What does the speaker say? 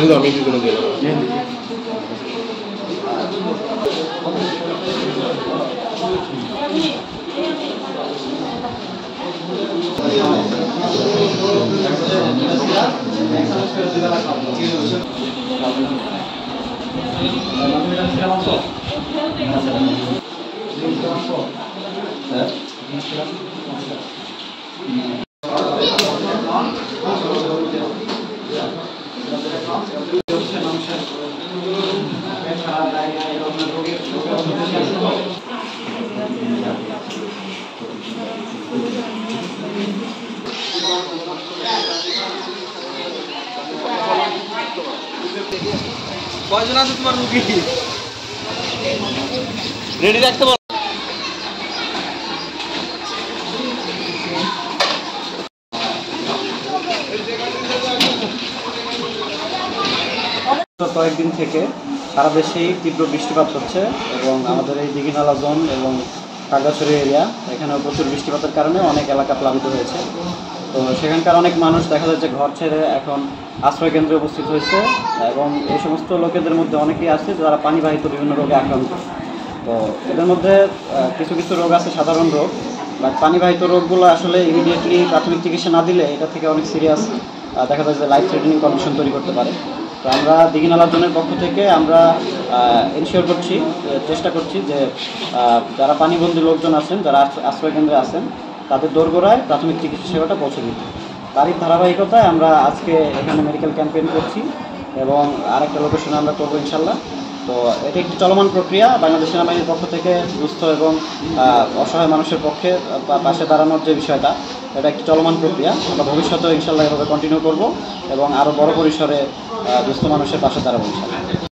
শুধু আমি কি করে দিলাম কয়জন আছে তোমার রুগী রেডি রাখতে বল কয়েকদিন থেকে সারা দেশেই তীব্র বৃষ্টিপাত হচ্ছে এবং আমাদের এই দিঘিনালা জোন এবং খাগড়াছড়ি এরিয়া এখানেও প্রচুর বৃষ্টিপাতের কারণে অনেক এলাকা প্লাবিত হয়েছে। তো সেখানকার অনেক মানুষ দেখা যাচ্ছে ঘর ছেড়ে এখন আশ্রয় কেন্দ্রে উপস্থিত হয়েছে এবং এই সমস্ত লোকেদের মধ্যে অনেকেই আছে যারা পানিবাহিত বিভিন্ন রোগে আক্রান্ত। তো এদের মধ্যে কিছু কিছু রোগ আছে সাধারণ রোগ, বাট পানিবাহিত রোগগুলো আসলে ইমিডিয়েটলি প্রাথমিক চিকিৎসা না দিলে এটা থেকে অনেক সিরিয়াস দেখা যায় যে লাইফ থ্রেটেনিং কন্ডিশন তৈরি করতে পারে। তো আমরা দিঘিনালা জোনের পক্ষ থেকে আমরা এনশিওর করছি, চেষ্টা করছি যে যারা পানিবন্দী লোকজন আছেন, যারা আশ্রয় কেন্দ্রে আছেন, তাদের দোরগোড়ায় প্রাথমিক চিকিৎসা সেবাটা পৌঁছে দিতে। তারই ধারাবাহিকতায় আমরা আজকে এখানে মেডিকেল ক্যাম্পেইন করছি এবং আরেকটা লোকেশনে আমরা করবো ইনশাল্লাহ। তো এটি একটি চলমান প্রক্রিয়া। বাংলাদেশ সেনাবাহিনীর পক্ষ থেকে দুস্থ এবং অসহায় মানুষের পক্ষে পাশে দাঁড়ানোর যে বিষয়টা, এটা একটি চলমান প্রক্রিয়া। আমরা ভবিষ্যতেও ইনশাল্লাহ এভাবে কন্টিনিউ করব এবং আরও বড় পরিসরে দুস্থ মানুষের পাশে দাঁড়াবো ইনশাল্লাহ।